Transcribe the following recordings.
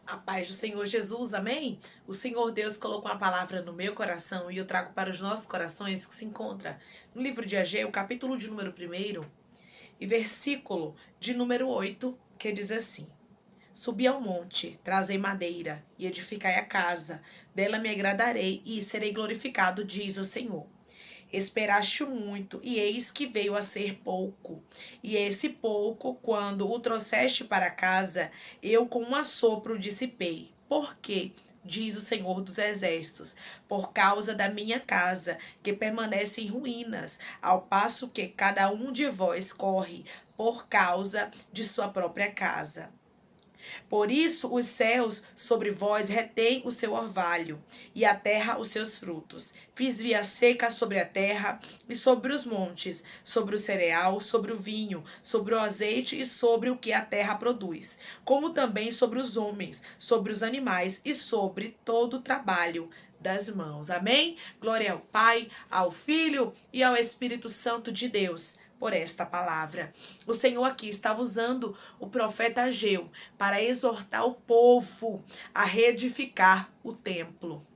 A paz do Senhor Jesus, amém? O Senhor Deus colocou uma palavra no meu coração e eu trago para os nossos corações que se encontra no livro de Ageu, capítulo de número 1 e versículo de número 8, que diz assim: Subi ao monte, trazei madeira e edificai a casa, dela me agradarei e serei glorificado, diz o Senhor. Esperaste muito, e eis que veio a ser pouco. E esse pouco, quando o trouxeste para casa, eu com um assopro dissipei. Por quê? Diz o Senhor dos Exércitos, por causa da minha casa, que permanece em ruínas, ao passo que cada um de vós corre por causa de sua própria casa. Por isso os céus sobre vós retêm o seu orvalho, e a terra os seus frutos. Fiz via seca sobre a terra e sobre os montes, sobre o cereal, sobre o vinho, sobre o azeite e sobre o que a terra produz, como também sobre os homens, sobre os animais e sobre todo o trabalho das mãos. Amém? Glória ao Pai, ao Filho e ao Espírito Santo de Deus por esta palavra. O Senhor aqui estava usando o profeta Ageu para exortar o povo a reedificar o templo.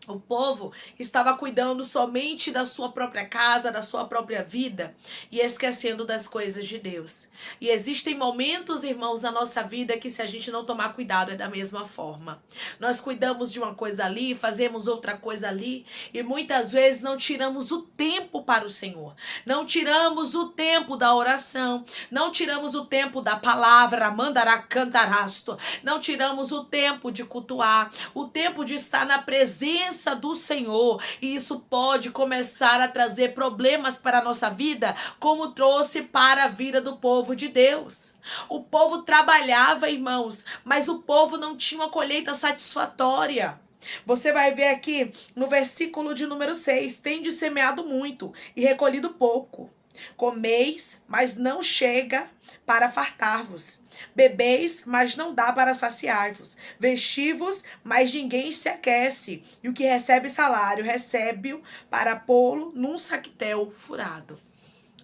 O povo estava cuidando somente da sua própria casa, da sua própria vida e esquecendo das coisas de Deus. E existem momentos, irmãos, na nossa vida que se a gente não tomar cuidado é da mesma forma. Nós cuidamos de uma coisa ali, fazemos outra coisa ali e muitas vezes não tiramos o tempo para o Senhor. Não tiramos o tempo da oração, não tiramos o tempo da palavra, mandará cantarasto, não tiramos o tempo de cultuar, o tempo de estar na presença do Senhor, e isso pode começar a trazer problemas para a nossa vida, como trouxe para a vida do povo de Deus. O povo trabalhava, irmãos, mas o povo não tinha uma colheita satisfatória. Você vai ver aqui no versículo de número 6, tende semeado muito e recolhido pouco. Comeis, mas não chega para fartar-vos. Bebeis, mas não dá para saciar-vos. Vestivos, mas ninguém se aquece. E o que recebe salário, recebe-o para pô-lo num saquetel furado.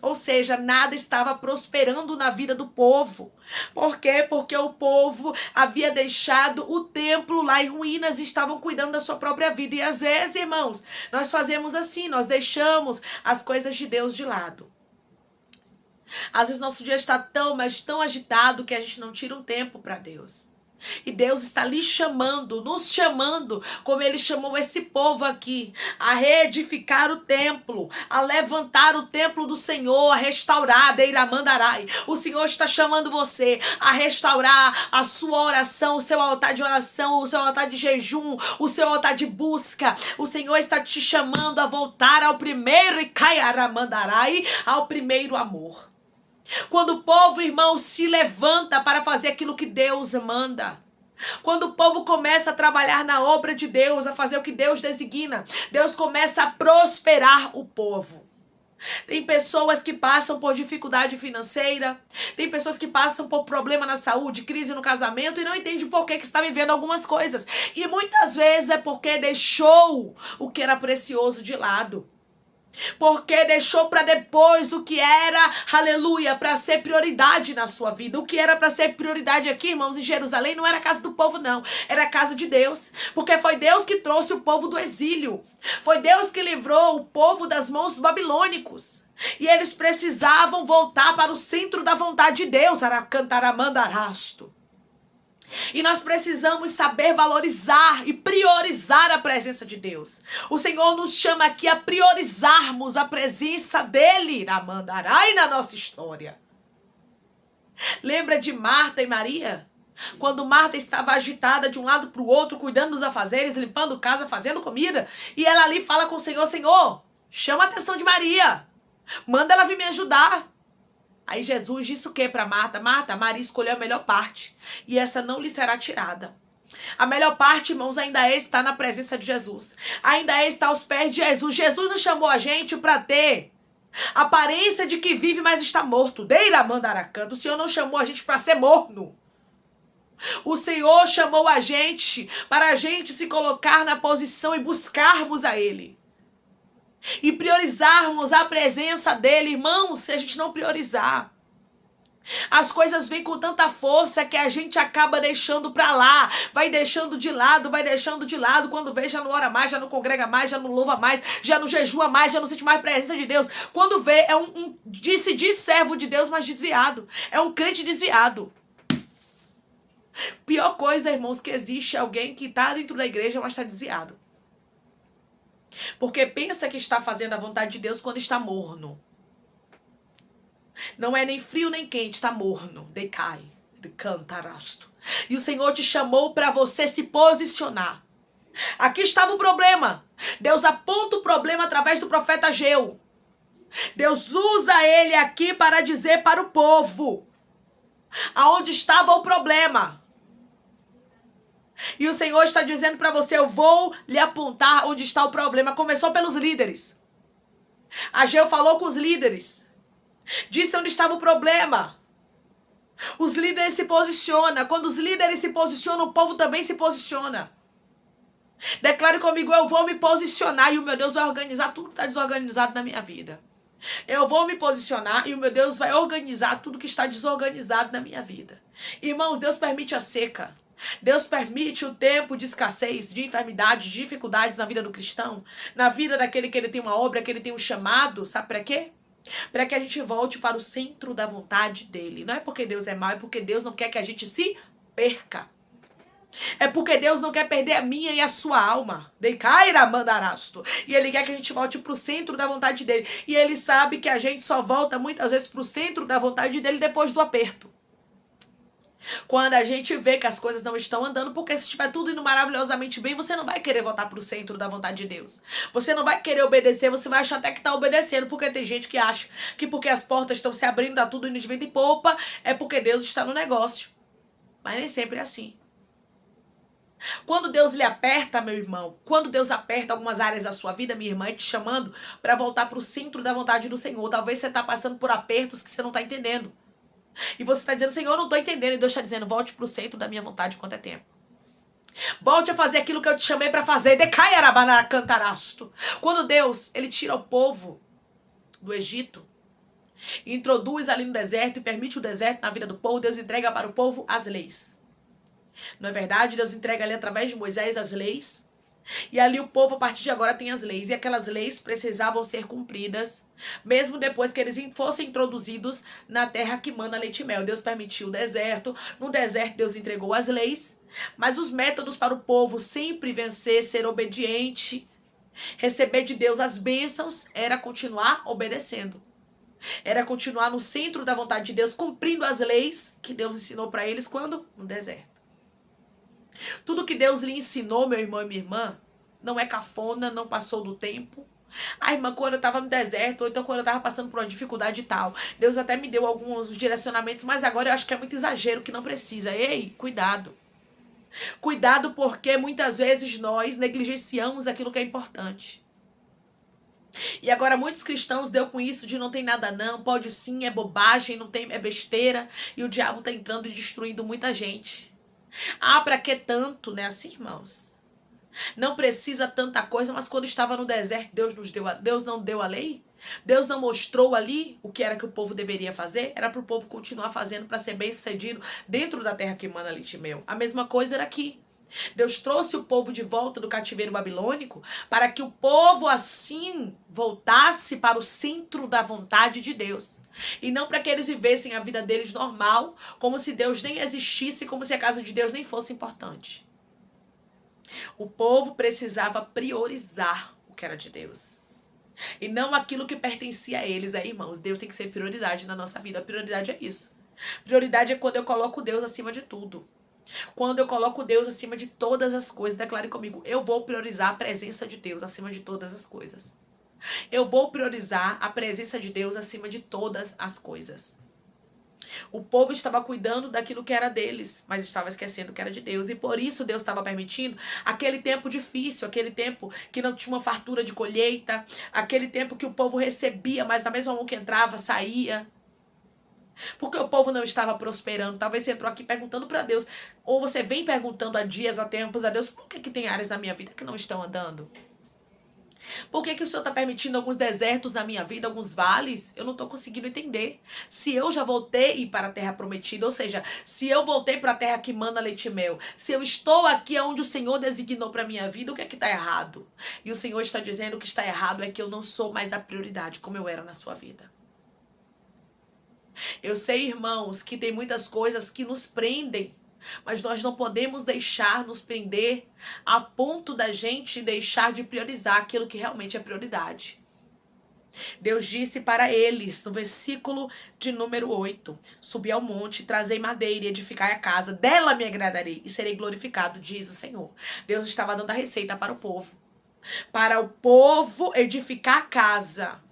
Ou seja, nada estava prosperando na vida do povo. Por quê? Porque o povo havia deixado o templo lá em ruínas e estavam cuidando da sua própria vida. E às vezes, irmãos, nós fazemos assim, nós deixamos as coisas de Deus de lado. Às vezes nosso dia está tão, mas tão agitado que a gente não tira um tempo para Deus. E Deus está lhe chamando, nos chamando, como Ele chamou esse povo aqui, a reedificar o templo, a levantar o templo do Senhor, a restaurar, Deiramandarai. O Senhor está chamando você a restaurar a sua oração, o seu altar de oração, o seu altar de jejum, o seu altar de busca. O Senhor está te chamando a voltar ao primeiro Ikaiaramandarai, ao primeiro amor. Quando o povo, irmão, se levanta para fazer aquilo que Deus manda. Quando o povo começa a trabalhar na obra de Deus, a fazer o que Deus designa, Deus começa a prosperar o povo. Tem pessoas que passam por dificuldade financeira, tem pessoas que passam por problema na saúde, crise no casamento e não entende por que está vivendo algumas coisas. E muitas vezes é porque deixou o que era precioso de lado. Porque deixou para depois o que era, aleluia, para ser prioridade na sua vida. O que era para ser prioridade aqui, irmãos, em Jerusalém, não era a casa do povo, não. Era a casa de Deus. Porque foi Deus que trouxe o povo do exílio. Foi Deus que livrou o povo das mãos dos babilônicos. E eles precisavam voltar para o centro da vontade de Deus. Aracantaramandarasto. E nós precisamos saber valorizar e priorizar a presença de Deus. O Senhor nos chama aqui a priorizarmos a presença dEle, Ramandarai, na nossa história. Lembra de Marta e Maria? Quando Marta estava agitada de um lado para o outro, cuidando dos afazeres, limpando casa, fazendo comida. E ela ali fala com o Senhor, Senhor, chama a atenção de Maria. Manda ela vir me ajudar. Aí Jesus disse o que para Marta? Marta, Maria escolheu a melhor parte. E essa não lhe será tirada. A melhor parte, irmãos, ainda é estar na presença de Jesus. Ainda é estar aos pés de Jesus. Jesus não chamou a gente para ter aparência de que vive, mas está morto. Deira mandaracanto. O Senhor não chamou a gente para ser morno. O Senhor chamou a gente para a gente se colocar na posição e buscarmos a Ele. E priorizarmos a presença dEle, irmãos, se a gente não priorizar. As coisas vêm com tanta força que a gente acaba deixando pra lá, vai deixando de lado, quando vê já não ora mais, já não congrega mais, já não louva mais, já não jejua mais, já não sente mais presença de Deus. Quando vê é se diz servo de Deus, mas desviado, é um crente desviado. Pior coisa, irmãos, que existe é alguém que tá dentro da igreja, mas tá desviado. Porque pensa que está fazendo a vontade de Deus quando está morno. Não é nem frio nem quente, está morno. Decai, decantarasto. E o Senhor te chamou para você se posicionar. Aqui estava o problema. Deus aponta o problema através do profeta Ageu. Deus usa ele aqui para dizer para o povo aonde estava o problema. E o Senhor está dizendo para você, eu vou lhe apontar onde está o problema. Começou pelos líderes. Ageu falou com os líderes. Disse onde estava o problema. Os líderes se posicionam. Quando os líderes se posicionam, o povo também se posiciona. Declare comigo, eu vou me posicionar e o meu Deus vai organizar tudo que está desorganizado na minha vida. Eu vou me posicionar e o meu Deus vai organizar tudo que está desorganizado na minha vida. Irmãos, Deus permite a seca. Deus permite o tempo de escassez, de enfermidades, de dificuldades na vida do cristão, na vida daquele que ele tem uma obra, que ele tem um chamado. Sabe para quê? Para que a gente volte para o centro da vontade dele. Não é porque Deus é mau, é porque Deus não quer que a gente se perca. É porque Deus não quer perder a minha e a sua alma. Decaira mandarasto. E ele quer que a gente volte para o centro da vontade dele. E ele sabe que a gente só volta muitas vezes para o centro da vontade dele depois do aperto. Quando a gente vê que as coisas não estão andando, porque se estiver tudo indo maravilhosamente bem, você não vai querer voltar para o centro da vontade de Deus. Você não vai querer obedecer, você vai achar até que está obedecendo, porque tem gente que acha que porque as portas estão se abrindo, dá tudo indo de vento e popa, é porque Deus está no negócio. Mas nem sempre é assim. Quando Deus lhe aperta, meu irmão, quando Deus aperta algumas áreas da sua vida, minha irmã, é te chamando para voltar para o centro da vontade do Senhor. Talvez você está passando por apertos que você não está entendendo. E você está dizendo, Senhor, eu não estou entendendo. E Deus está dizendo, volte para o centro da minha vontade enquanto é tempo. Volte a fazer aquilo que eu te chamei para fazer. Decaiarabanarakantarasto. Quando Deus, ele tira o povo do Egito, e introduz ali no deserto e permite o deserto na vida do povo, Deus entrega para o povo as leis. Não é verdade? Deus entrega ali através de Moisés as leis. E ali o povo, a partir de agora, tem as leis. E aquelas leis precisavam ser cumpridas, mesmo depois que eles fossem introduzidos na terra que mana leite e mel. Deus permitiu o deserto. No deserto, Deus entregou as leis. Mas os métodos para o povo sempre vencer, ser obediente, receber de Deus as bênçãos, era continuar obedecendo. Era continuar no centro da vontade de Deus, cumprindo as leis que Deus ensinou para eles quando? No deserto. Tudo que Deus lhe ensinou, meu irmão e minha irmã, não é cafona, não passou do tempo. Ah, irmã, quando eu estava no deserto, ou então quando eu estava passando por uma dificuldade e tal, Deus até me deu alguns direcionamentos, mas agora eu acho que é muito exagero, que não precisa. Ei, cuidado. Cuidado, porque muitas vezes nós negligenciamos aquilo que é importante. E agora muitos cristãos deu com isso de não tem nada não, pode sim, é bobagem, não tem, é besteira, e o diabo está entrando e destruindo muita gente. Ah, pra que tanto, né? Assim, irmãos. Não precisa tanta coisa, mas quando estava no deserto, Deus não deu a lei? Deus não mostrou ali o que era que o povo deveria fazer? Era para o povo continuar fazendo para ser bem sucedido dentro da terra que mana leite e mel. A mesma coisa era aqui. Deus trouxe o povo de volta do cativeiro babilônico para que o povo assim voltasse para o centro da vontade de Deus. E não para que eles vivessem a vida deles normal, como se Deus nem existisse, como se a casa de Deus nem fosse importante. O povo precisava priorizar o que era de Deus. E não aquilo que pertencia a eles. Aí, irmãos, Deus tem que ser prioridade na nossa vida. A prioridade é isso. Prioridade é quando eu coloco Deus acima de tudo. Quando eu coloco Deus acima de todas as coisas. Declare comigo, eu vou priorizar a presença de Deus acima de todas as coisas. Eu vou priorizar a presença de Deus acima de todas as coisas. O povo estava cuidando daquilo que era deles, mas estava esquecendo que era de Deus. E por isso Deus estava permitindo aquele tempo difícil, aquele tempo que não tinha uma fartura de colheita, aquele tempo que o povo recebia, mas na mesma mão que entrava, saía. Porque o povo não estava prosperando. Talvez você entrou aqui perguntando para Deus, ou você vem perguntando há dias, há tempos a Deus, por que tem áreas na minha vida que não estão andando? Por que que o Senhor está permitindo alguns desertos na minha vida, alguns vales? Eu não estou conseguindo entender. Se eu já voltei para a terra prometida, ou seja, se eu voltei para a terra que manda leite e mel, se eu estou aqui onde o Senhor designou para a minha vida, o que é que está errado? E o Senhor está dizendo que o que está errado é que eu não sou mais a prioridade como eu era na sua vida. Eu sei, irmãos, que tem muitas coisas que nos prendem, mas nós não podemos deixar nos prender a ponto da gente deixar de priorizar aquilo que realmente é prioridade. Deus disse para eles, no versículo de número 8, subi ao monte, trazei madeira e edificai a casa, dela me agradarei e serei glorificado, diz o Senhor. Deus estava dando a receita para o povo edificar a casa,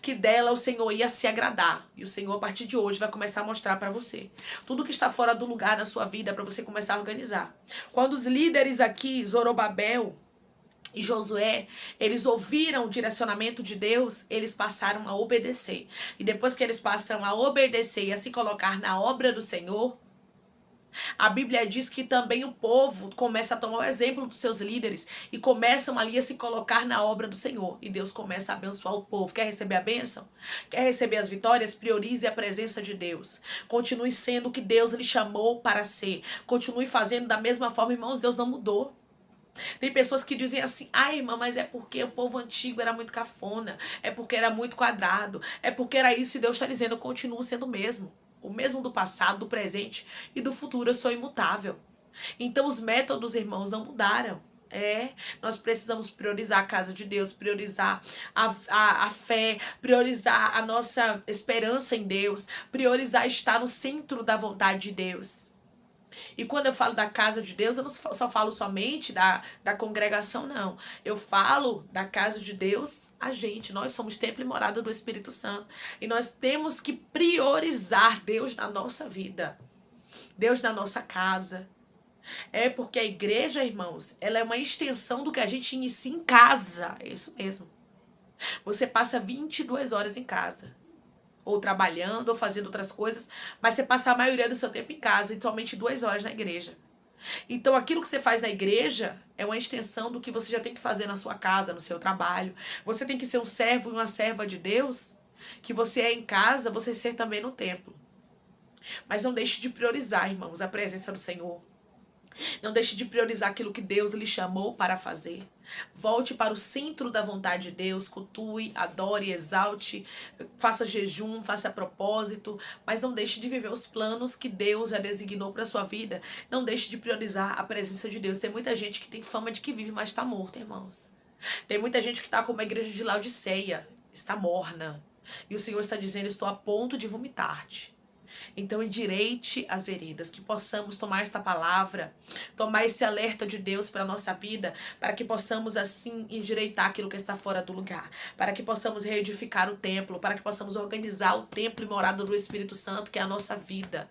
que dela o Senhor ia se agradar. E o Senhor, a partir de hoje, vai começar a mostrar para você tudo que está fora do lugar na sua vida, para você começar a organizar. Quando os líderes aqui, Zorobabel e Josué, eles ouviram o direcionamento de Deus, eles passaram a obedecer. E depois que eles passam a obedecer e a se colocar na obra do Senhor, a Bíblia diz que também o povo começa a tomar o exemplo dos seus líderes e começam ali a se colocar na obra do Senhor. E Deus começa a abençoar o povo. Quer receber a bênção? Quer receber as vitórias? Priorize a presença de Deus. Continue sendo o que Deus lhe chamou para ser. Continue fazendo da mesma forma, irmãos, Deus não mudou. Tem pessoas que dizem assim, irmã, mas é porque o povo antigo era muito cafona, é porque era muito quadrado, é porque era isso, e Deus está dizendo, eu continuo sendo o mesmo do passado, do presente e do futuro, eu sou imutável. Então os métodos, irmãos, não mudaram. Nós precisamos priorizar a casa de Deus, priorizar a fé, priorizar a nossa esperança em Deus, priorizar estar no centro da vontade de Deus. E quando eu falo da casa de Deus, eu não só falo somente da congregação, não. Eu falo da casa de Deus, nós somos templo e morada do Espírito Santo. E nós temos que priorizar Deus na nossa vida, Deus na nossa casa. Porque a igreja, irmãos, ela é uma extensão do que a gente inicia em casa. É isso mesmo. Você passa 22 horas em casa, ou trabalhando, ou fazendo outras coisas, mas você passa a maioria do seu tempo em casa e somente 2 horas na igreja. Então, aquilo que você faz na igreja é uma extensão do que você já tem que fazer na sua casa, no seu trabalho. Você tem que ser um servo e uma serva de Deus, que você é em casa, você ser também no templo. Mas não deixe de priorizar, irmãos, a presença do Senhor. Não deixe de priorizar aquilo que Deus lhe chamou para fazer. Volte para o centro da vontade de Deus, cultue, adore, exalte, faça jejum, faça propósito, mas não deixe de viver os planos que Deus já designou para a sua vida. Não deixe de priorizar a presença de Deus. Tem muita gente que tem fama de que vive, mas está morta, irmãos. Tem muita gente que está como a igreja de Laodiceia, está morna. E o Senhor está dizendo, estou a ponto de vomitar-te. Então endireite as veredas, que possamos tomar esta palavra, tomar esse alerta de Deus para a nossa vida, para que possamos assim endireitar aquilo que está fora do lugar, para que possamos reedificar o templo, para que possamos organizar o templo e morada do Espírito Santo, que é a nossa vida.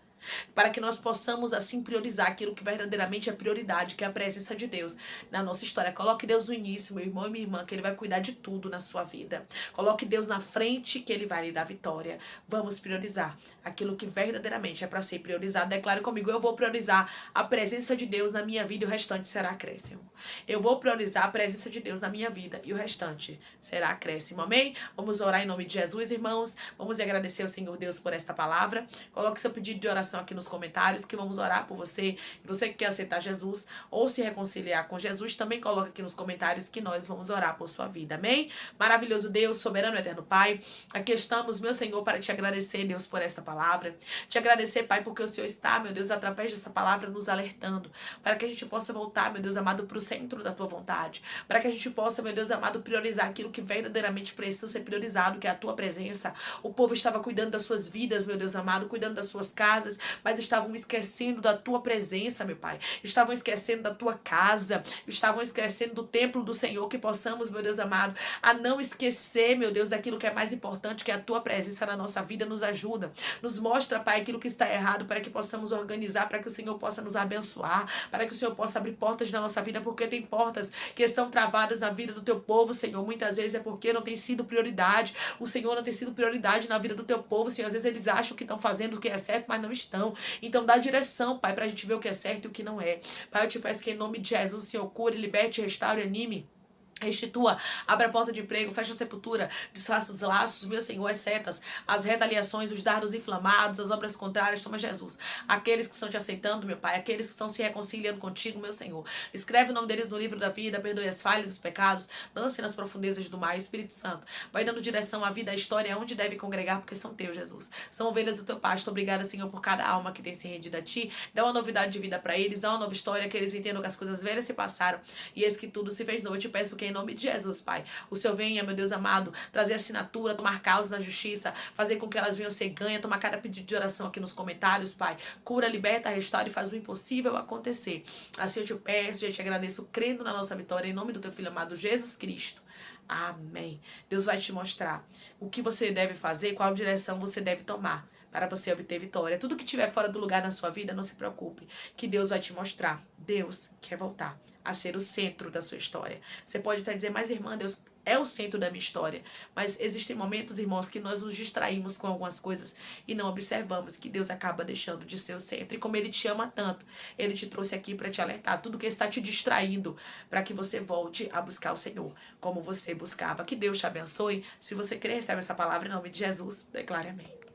Para que nós possamos assim priorizar aquilo que verdadeiramente é prioridade, que é a presença de Deus na nossa história. Coloque Deus no início, meu irmão e minha irmã, que Ele vai cuidar de tudo na sua vida. Coloque Deus na frente, que Ele vai lhe dar vitória. Vamos priorizar aquilo que verdadeiramente é para ser priorizado. Declare comigo, eu vou priorizar a presença de Deus na minha vida e o restante será acréscimo. Eu vou priorizar a presença de Deus na minha vida e o restante será acréscimo. Amém? Vamos orar em nome de Jesus, irmãos. Vamos agradecer ao Senhor Deus por esta palavra. Coloque seu pedido de oração aqui nos comentários, que vamos orar por você. E você que quer aceitar Jesus ou se reconciliar com Jesus, também coloca aqui nos comentários que nós vamos orar por sua vida. Amém? Maravilhoso Deus, soberano e eterno Pai, aqui estamos, meu Senhor, para te agradecer, Deus, por esta palavra. Te agradecer, Pai, porque o Senhor está, meu Deus, através dessa palavra nos alertando, para que a gente possa voltar, meu Deus amado, para o centro da tua vontade, para que a gente possa, meu Deus amado, priorizar aquilo que verdadeiramente precisa ser priorizado, que é a tua presença. O povo estava cuidando das suas vidas, meu Deus amado, cuidando das suas casas, mas estavam esquecendo da tua presença, meu Pai. Estavam esquecendo da tua casa, estavam esquecendo do templo do Senhor, que possamos, meu Deus amado, a não esquecer, meu Deus, daquilo que é mais importante, que é a tua presença na nossa vida. Nos ajuda, nos mostra, Pai, aquilo que está errado, para que possamos organizar, para que o Senhor possa nos abençoar, para que o Senhor possa abrir portas na nossa vida, porque tem portas que estão travadas na vida do teu povo, Senhor. Muitas vezes é porque não tem sido prioridade, o Senhor não tem sido prioridade na vida do teu povo, Senhor. Às vezes eles acham que estão fazendo o que é certo, mas não estão. Então dá direção, Pai, pra gente ver o que é certo e o que não é. Pai, eu te peço que em nome de Jesus o Senhor cure, liberte, restaure, anime Restitua, abre a porta de emprego, fecha a sepultura, desfaça os laços, meu Senhor, as setas, as retaliações, os dardos inflamados, as obras contrárias, toma Jesus. Aqueles que estão te aceitando, meu Pai, aqueles que estão se reconciliando contigo, meu Senhor. Escreve o nome deles no livro da vida, perdoe as falhas, os pecados, lance nas profundezas do mar, Espírito Santo. Vai dando direção à vida, à história, aonde deve congregar, porque são teus, Jesus. São ovelhas do teu pasto. Obrigada, Senhor, por cada alma que tem se rendido a ti. Dá uma novidade de vida para eles, dá uma nova história, que eles entendam que as coisas velhas se passaram e eis que tudo se fez novo. Eu te peço que em nome de Jesus, Pai, o Senhor venha, meu Deus amado, trazer assinatura, tomar causas na justiça, fazer com que elas venham ser ganhas, tomar cada pedido de oração aqui nos comentários, Pai. Cura, liberta, restaura e faz o impossível acontecer. Assim eu te peço, eu te agradeço, crendo na nossa vitória, em nome do teu Filho amado Jesus Cristo. Amém. Deus vai te mostrar o que você deve fazer, qual direção você deve tomar para você obter vitória. Tudo que estiver fora do lugar na sua vida, não se preocupe, que Deus vai te mostrar. Deus quer voltar a ser o centro da sua história. Você pode até dizer, mas irmã, Deus é o centro da minha história. Mas existem momentos, irmãos, que nós nos distraímos com algumas coisas e não observamos que Deus acaba deixando de ser o centro. E como Ele te ama tanto, Ele te trouxe aqui para te alertar. Tudo que está te distraindo, para que você volte a buscar o Senhor, como você buscava. Que Deus te abençoe. Se você crer, recebe essa palavra em nome de Jesus. Declare amém.